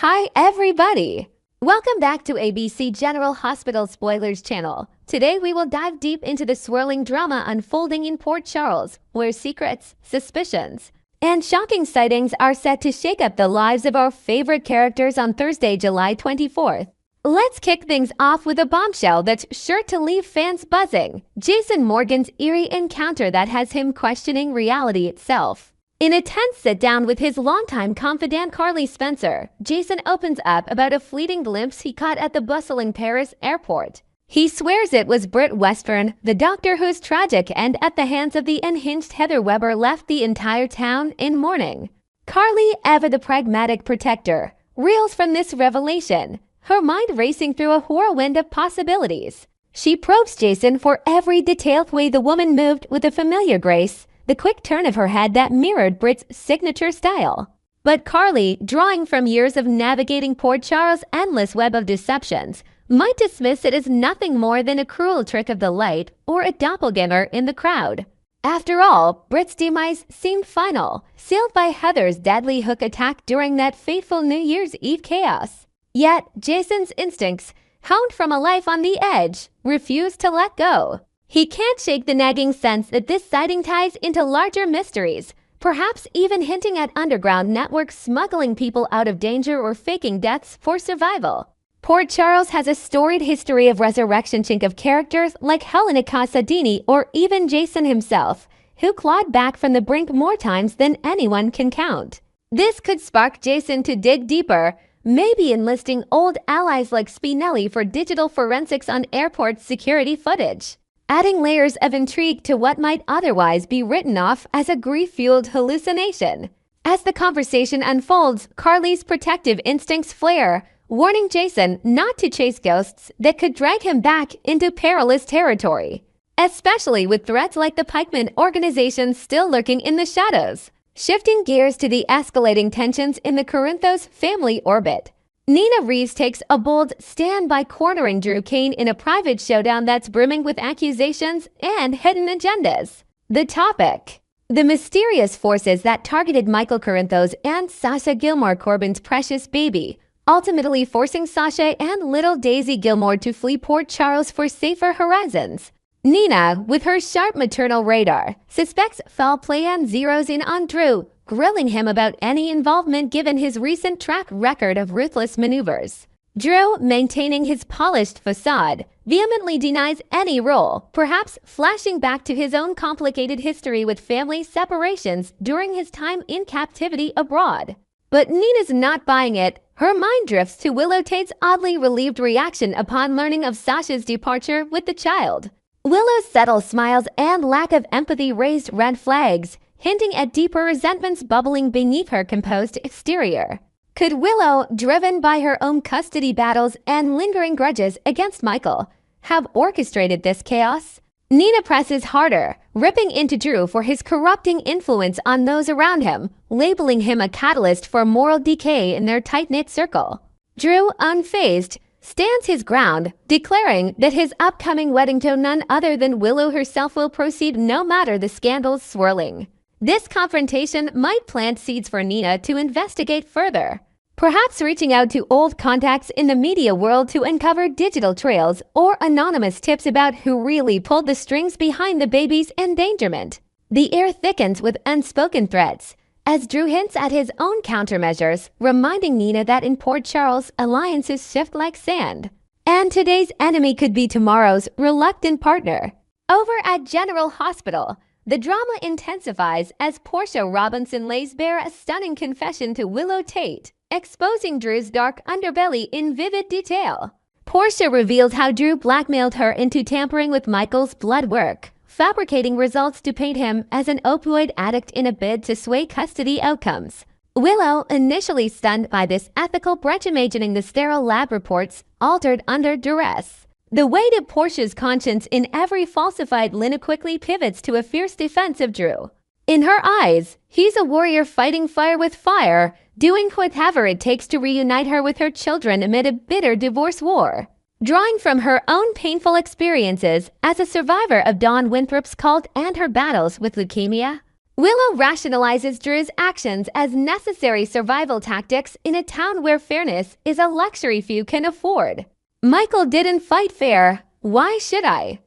Hi everybody! Welcome back to ABC General Hospital Spoilers channel. Today we will dive deep into the swirling drama unfolding in Port Charles, where secrets, suspicions, and shocking sightings are set to shake up the lives of our favorite characters on Thursday, July 24th. Let's kick things off with a bombshell that's sure to leave fans buzzing. Jason Morgan's eerie encounter that has him questioning reality itself. In a tense sit-down with his longtime confidant Carly Spencer, Jason opens up about a fleeting glimpse he caught at the bustling Paris airport. He swears it was Britt Westfern, the doctor whose tragic end at the hands of the unhinged Heather Weber left the entire town in mourning. Carly, ever the pragmatic protector, reels from this revelation, her mind racing through a whirlwind of possibilities. She probes Jason for every detailed way the woman moved with a familiar grace, the quick turn of her head that mirrored Britt's signature style. But Carly, drawing from years of navigating Port Charles' endless web of deceptions, might dismiss it as nothing more than a cruel trick of the light or a doppelganger in the crowd. After all, Britt's demise seemed final, sealed by Heather's deadly hook attack during that fateful New Year's Eve chaos. Yet, Jason's instincts, hound from a life on the edge, refused to let go. He can't shake the nagging sense that this sighting ties into larger mysteries, perhaps even hinting at underground networks smuggling people out of danger or faking deaths for survival. Port Charles has a storied history of resurrection chink of characters like Helena Casadini or even Jason himself, who clawed back from the brink more times than anyone can count. This could spark Jason to dig deeper, maybe enlisting old allies like Spinelli for digital forensics on airport security footage, adding layers of intrigue to what might otherwise be written off as a grief-fueled hallucination. As the conversation unfolds, Carly's protective instincts flare, warning Jason not to chase ghosts that could drag him back into perilous territory, especially with threats like the Pikeman organization still lurking in the shadows. Shifting gears to the escalating tensions in the Corinthos family orbit, Nina Reeves takes a bold stand by cornering Drew Kane in a private showdown that's brimming with accusations and hidden agendas. The topic: the mysterious forces that targeted Michael Corinthos and Sasha Gilmore Corbin's precious baby, ultimately forcing Sasha and little Daisy Gilmore to flee Port Charles for safer horizons. Nina, with her sharp maternal radar, suspects foul play and zeroes in on Drew, grilling him about any involvement given his recent track record of ruthless maneuvers. Drew, maintaining his polished facade, vehemently denies any role, perhaps flashing back to his own complicated history with family separations during his time in captivity abroad. But Nina's not buying it. Her mind drifts to Willow Tate's oddly relieved reaction upon learning of Sasha's departure with the child. Willow's subtle smiles and lack of empathy raised red flags, hinting at deeper resentments bubbling beneath her composed exterior. Could Willow, driven by her own custody battles and lingering grudges against Michael, have orchestrated this chaos? Nina presses harder, ripping into Drew for his corrupting influence on those around him, labeling him a catalyst for moral decay in their tight-knit circle. Drew, unfazed, stands his ground, declaring that his upcoming wedding to none other than Willow herself will proceed no matter the scandals swirling. This confrontation might plant seeds for Nina to investigate further, perhaps reaching out to old contacts in the media world to uncover digital trails or anonymous tips about who really pulled the strings behind the baby's endangerment. The air thickens with unspoken threats, as Drew hints at his own countermeasures, reminding Nina that in Port Charles, alliances shift like sand. And today's enemy could be tomorrow's reluctant partner. Over at General Hospital, the drama intensifies as Portia Robinson lays bare a stunning confession to Willow Tate, exposing Drew's dark underbelly in vivid detail. Portia reveals how Drew blackmailed her into tampering with Michael's blood work, fabricating results to paint him as an opioid addict in a bid to sway custody outcomes. Willow, initially stunned by this ethical breach, imagining the sterile lab reports, altered under duress. The weight of Portia's conscience in every falsified Lina quickly pivots to a fierce defense of Drew. In her eyes, he's a warrior fighting fire with fire, doing whatever it takes to reunite her with her children amid a bitter divorce war. Drawing from her own painful experiences as a survivor of Dawn Winthrop's cult and her battles with leukemia, Willow rationalizes Drew's actions as necessary survival tactics in a town where fairness is a luxury few can afford. Michael didn't fight fair. Why should I?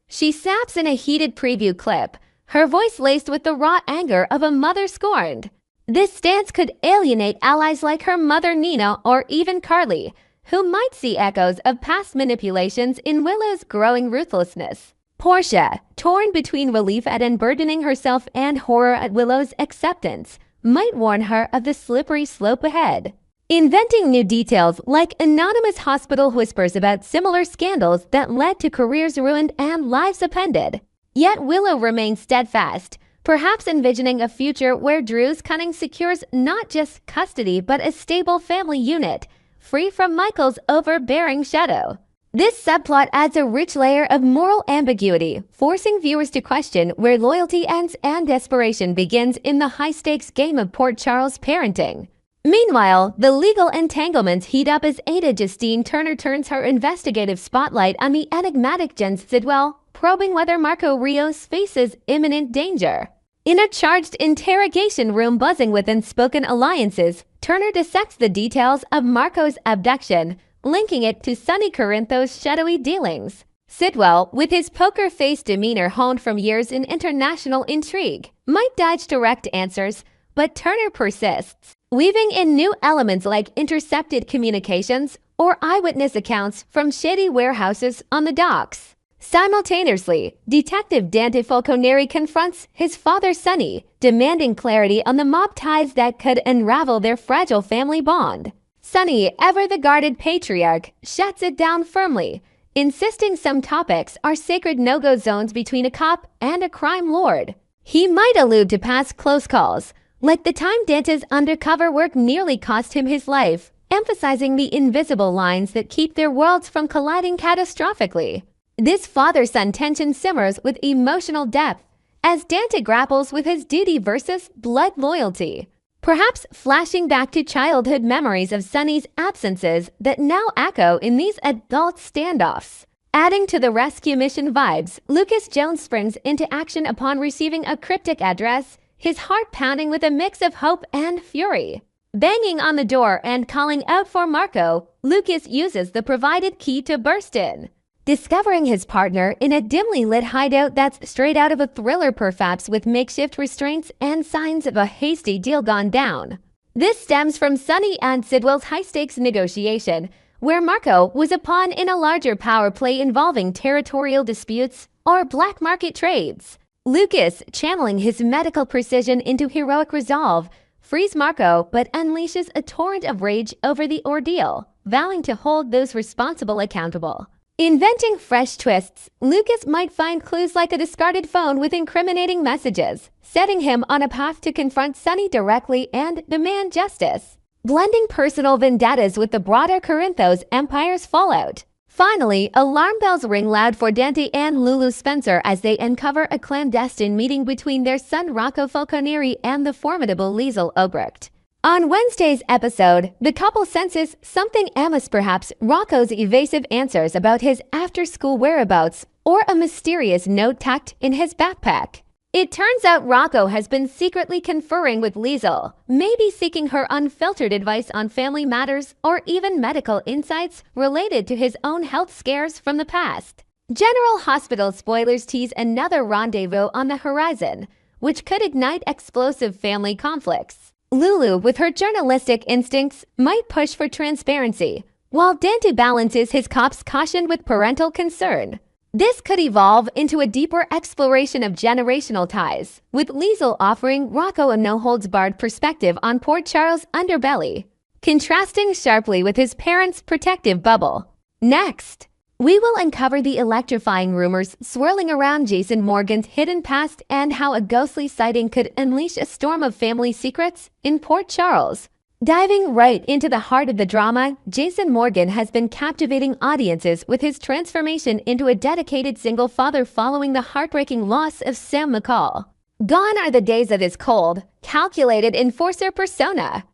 She snaps in a heated preview clip, her voice laced with the raw anger of a mother scorned. This stance could alienate allies like her mother Nina or even Carly, who might see echoes of past manipulations in Willow's growing ruthlessness. Portia, torn between relief at unburdening herself and horror at Willow's acceptance, might warn her of the slippery slope ahead. Inventing new details like anonymous hospital whispers about similar scandals that led to careers ruined and lives upended. Yet Willow remains steadfast, perhaps envisioning a future where Drew's cunning secures not just custody but a stable family unit, free from Michael's overbearing shadow. This subplot adds a rich layer of moral ambiguity, forcing viewers to question where loyalty ends and desperation begins in the high-stakes game of Port Charles parenting. Meanwhile, the legal entanglements heat up as Ada Justine Turner turns her investigative spotlight on the enigmatic Jen Sidwell, probing whether Marco Rios faces imminent danger. In a charged interrogation room buzzing with unspoken alliances, Turner dissects the details of Marco's abduction, linking it to Sonny Corinthos' shadowy dealings. Sidwell, with his poker-faced demeanor honed from years in international intrigue, might dodge direct answers, but Turner persists, weaving in new elements like intercepted communications or eyewitness accounts from shady warehouses on the docks. Simultaneously, Detective Dante Falconeri confronts his father Sonny, demanding clarity on the mob ties that could unravel their fragile family bond. Sonny, ever the guarded patriarch, shuts it down firmly, insisting some topics are sacred no-go zones between a cop and a crime lord. He might allude to past close calls, like the time Dante's undercover work nearly cost him his life, emphasizing the invisible lines that keep their worlds from colliding catastrophically. This father-son tension simmers with emotional depth as Dante grapples with his duty versus blood loyalty, perhaps flashing back to childhood memories of Sonny's absences that now echo in these adult standoffs. Adding to the rescue mission vibes, Lucas Jones springs into action upon receiving a cryptic address, his heart pounding with a mix of hope and fury. Banging on the door and calling out for Marco, Lucas uses the provided key to burst in, discovering his partner in a dimly lit hideout that's straight out of a thriller, perhaps with makeshift restraints and signs of a hasty deal gone down. This stems from Sonny and Sidwell's high-stakes negotiation, where Marco was a pawn in a larger power play involving territorial disputes or black market trades. Lucas, channeling his medical precision into heroic resolve, frees Marco but unleashes a torrent of rage over the ordeal, vowing to hold those responsible accountable. Inventing fresh twists, Lucas might find clues like a discarded phone with incriminating messages, setting him on a path to confront Sonny directly and demand justice, blending personal vendettas with the broader Corinthos Empire's fallout. Finally, alarm bells ring loud for Dante and Lulu Spencer as they uncover a clandestine meeting between their son Rocco Falconeri and the formidable Liesl Obrecht. On Wednesday's episode, the couple senses something amiss, perhaps Rocco's evasive answers about his after-school whereabouts or a mysterious note tucked in his backpack. It turns out Rocco has been secretly conferring with Liesl, maybe seeking her unfiltered advice on family matters or even medical insights related to his own health scares from the past. General Hospital spoilers tease another rendezvous on the horizon, which could ignite explosive family conflicts. Lulu, with her journalistic instincts, might push for transparency, while Dante balances his cop's caution with parental concern. This could evolve into a deeper exploration of generational ties, with Liesl offering Rocco a no-holds-barred perspective on Port Charles' underbelly, contrasting sharply with his parents' protective bubble. Next, we will uncover the electrifying rumors swirling around Jason Morgan's hidden past and how a ghostly sighting could unleash a storm of family secrets in Port Charles. Diving right into the heart of the drama, Jason Morgan has been captivating audiences with his transformation into a dedicated single father following the heartbreaking loss of Sam McCall. Gone are the days of his cold, calculated enforcer persona.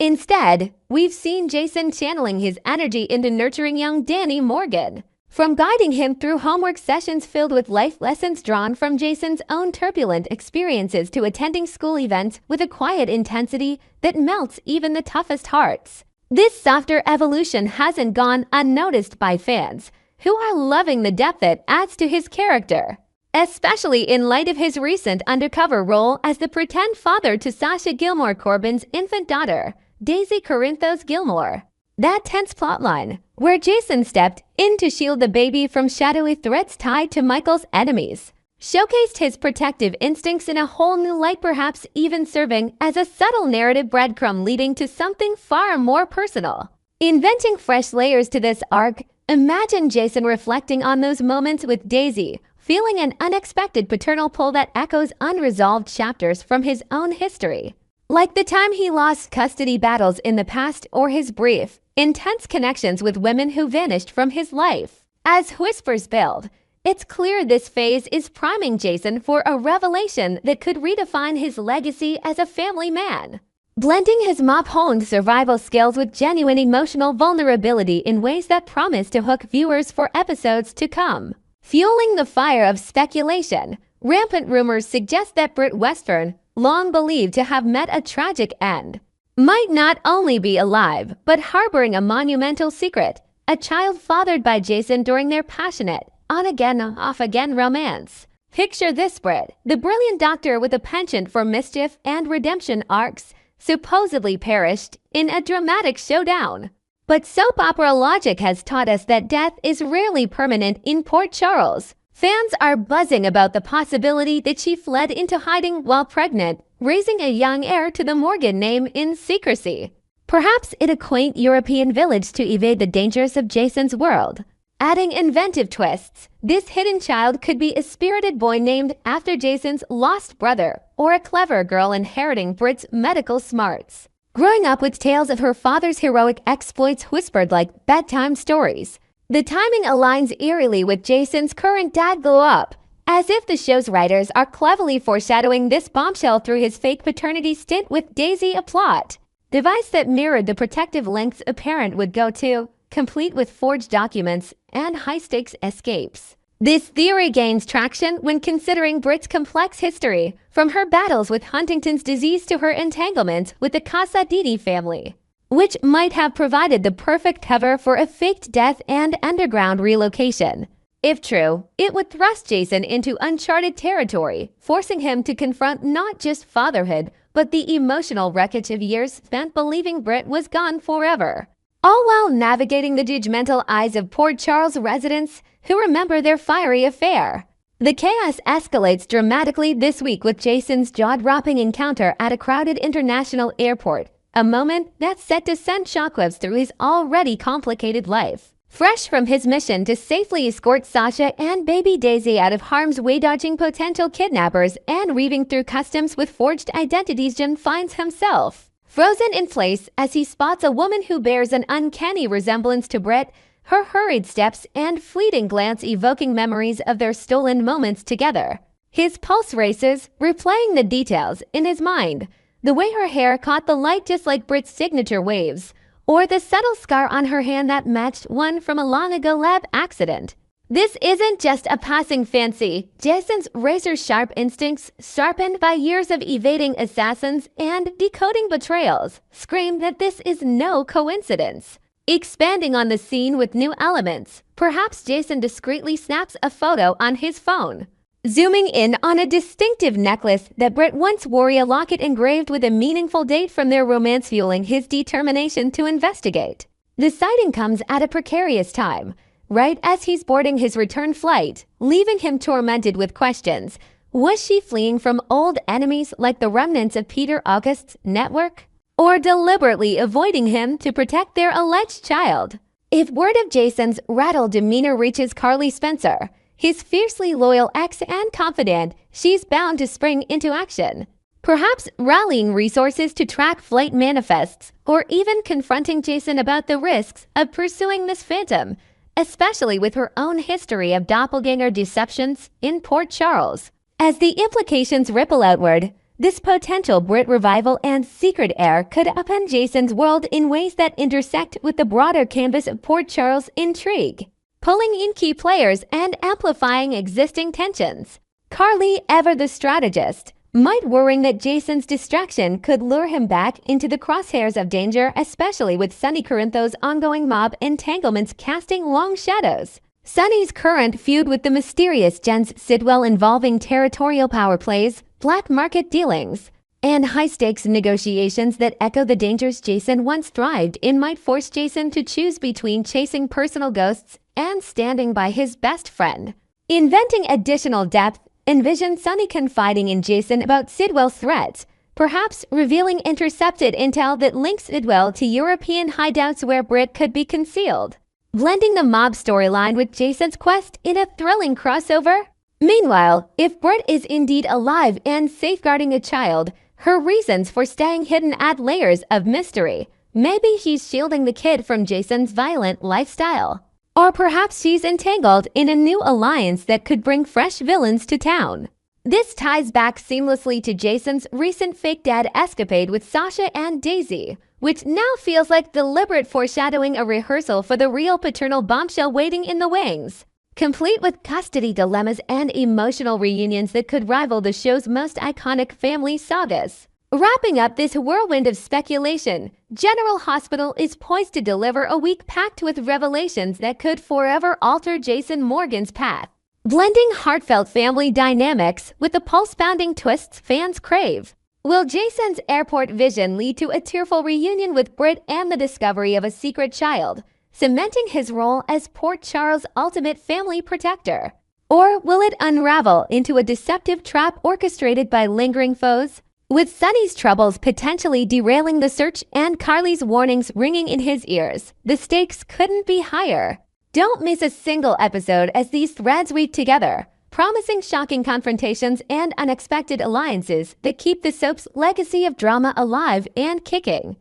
Instead, we've seen Jason channeling his energy into nurturing young Danny Morgan. From guiding him through homework sessions filled with life lessons drawn from Jason's own turbulent experiences to attending school events with a quiet intensity that melts even the toughest hearts. This softer evolution hasn't gone unnoticed by fans, who are loving the depth it adds to his character, especially in light of his recent undercover role as the pretend father to Sasha Gilmore Corbin's infant daughter, Daisy Corinthos Gilmore. That tense plotline, where Jason stepped in to shield the baby from shadowy threats tied to Michael's enemies, showcased his protective instincts in a whole new light, perhaps even serving as a subtle narrative breadcrumb leading to something far more personal. Inventing fresh layers to this arc, imagine Jason reflecting on those moments with Daisy, feeling an unexpected paternal pull that echoes unresolved chapters from his own history. Like the time he lost custody battles in the past or his brief, intense connections with women who vanished from his life. As whispers build, it's clear this phase is priming Jason for a revelation that could redefine his legacy as a family man. Blending his mop-honed survival skills with genuine emotional vulnerability in ways that promise to hook viewers for episodes to come. Fueling the fire of speculation, rampant rumors suggest that Britt Western, long believed to have met a tragic end, might not only be alive, but harboring a monumental secret, a child fathered by Jason during their passionate, on-again, off-again romance. Picture this: Britt, the brilliant doctor with a penchant for mischief and redemption arcs, supposedly perished in a dramatic showdown. But soap opera logic has taught us that death is rarely permanent in Port Charles. Fans are buzzing about the possibility that she fled into hiding while pregnant, raising a young heir to the Morgan name in secrecy. Perhaps in a quaint European village to evade the dangers of Jason's world. Adding inventive twists, this hidden child could be a spirited boy named after Jason's lost brother, or a clever girl inheriting Britt's medical smarts, growing up with tales of her father's heroic exploits whispered like bedtime stories. The timing aligns eerily with Jason's current dad glow-up, as if the show's writers are cleverly foreshadowing this bombshell through his fake paternity stint with Daisy, a plot device that mirrored the protective lengths a parent would go to, complete with forged documents and high-stakes escapes. This theory gains traction when considering Britt's complex history, from her battles with Huntington's disease to her entanglement with the Casadini family, which might have provided the perfect cover for a faked death and underground relocation. If true, it would thrust Jason into uncharted territory, forcing him to confront not just fatherhood, but the emotional wreckage of years spent believing Britt was gone forever. All while navigating the judgmental eyes of Port Charles residents who remember their fiery affair. The chaos escalates dramatically this week with Jason's jaw-dropping encounter at a crowded international airport, a moment that's set to send shockwaves through his already complicated life. Fresh from his mission to safely escort Sasha and baby Daisy out of harm's way, dodging potential kidnappers and weaving through customs with forged identities, Jim finds himself frozen in place as he spots a woman who bears an uncanny resemblance to Britt, her hurried steps and fleeting glance evoking memories of their stolen moments together. His pulse races, replaying the details in his mind. The way her hair caught the light just like Britt's signature waves, or the subtle scar on her hand that matched one from a long-ago lab accident. This isn't just a passing fancy. Jason's razor-sharp instincts, sharpened by years of evading assassins and decoding betrayals, scream that this is no coincidence. Expanding on the scene with new elements, perhaps Jason discreetly snaps a photo on his phone, zooming in on a distinctive necklace that Britt once wore, a locket engraved with a meaningful date from their romance, fueling his determination to investigate. The sighting comes at a precarious time, right as he's boarding his return flight, leaving him tormented with questions. Was she fleeing from old enemies like the remnants of Peter August's network, or deliberately avoiding him to protect their alleged child? If word of Jason's rattled demeanor reaches Carly Spencer, his fiercely loyal ex and confidant, she's bound to spring into action, perhaps rallying resources to track flight manifests, or even confronting Jason about the risks of pursuing Miss Phantom, especially with her own history of doppelganger deceptions in Port Charles. As the implications ripple outward, this potential Britt revival and secret heir could upend Jason's world in ways that intersect with the broader canvas of Port Charles' intrigue. pulling in key players and amplifying existing tensions. Carly, ever the strategist, might worrying that Jason's distraction could lure him back into the crosshairs of danger, especially with Sonny Corinthos' ongoing mob entanglements casting long shadows. Sonny's current feud with the mysterious Jens Sidwell involving territorial power plays, black market dealings, and high-stakes negotiations that echo the dangers Jason once thrived in might force Jason to choose between chasing personal ghosts and standing by his best friend. Inventing additional depth, envision Sonny confiding in Jason about Sidwell's threats, perhaps revealing intercepted intel that links Sidwell to European hideouts where Britt could be concealed, blending the mob storyline with Jason's quest in a thrilling crossover. Meanwhile, if Britt is indeed alive and safeguarding a child, her reasons for staying hidden add layers of mystery. Maybe she's shielding the kid from Jason's violent lifestyle. Or perhaps she's entangled in a new alliance that could bring fresh villains to town. This ties back seamlessly to Jason's recent fake dad escapade with Sasha and Daisy, which now feels like deliberate foreshadowing a rehearsal for the real paternal bombshell waiting in the wings, complete with custody dilemmas and emotional reunions that could rival the show's most iconic family sagas. Wrapping up this whirlwind of speculation, General Hospital is poised to deliver a week packed with revelations that could forever alter Jason Morgan's path, blending heartfelt family dynamics with the pulse-pounding twists fans crave. Will Jason's airport vision lead to a tearful reunion with Britt and the discovery of a secret child, cementing his role as Port Charles' ultimate family protector? Or will it unravel into a deceptive trap orchestrated by lingering foes? With Sonny's troubles potentially derailing the search and Carly's warnings ringing in his ears, the stakes couldn't be higher. Don't miss a single episode as these threads weave together, promising shocking confrontations and unexpected alliances that keep the soap's legacy of drama alive and kicking.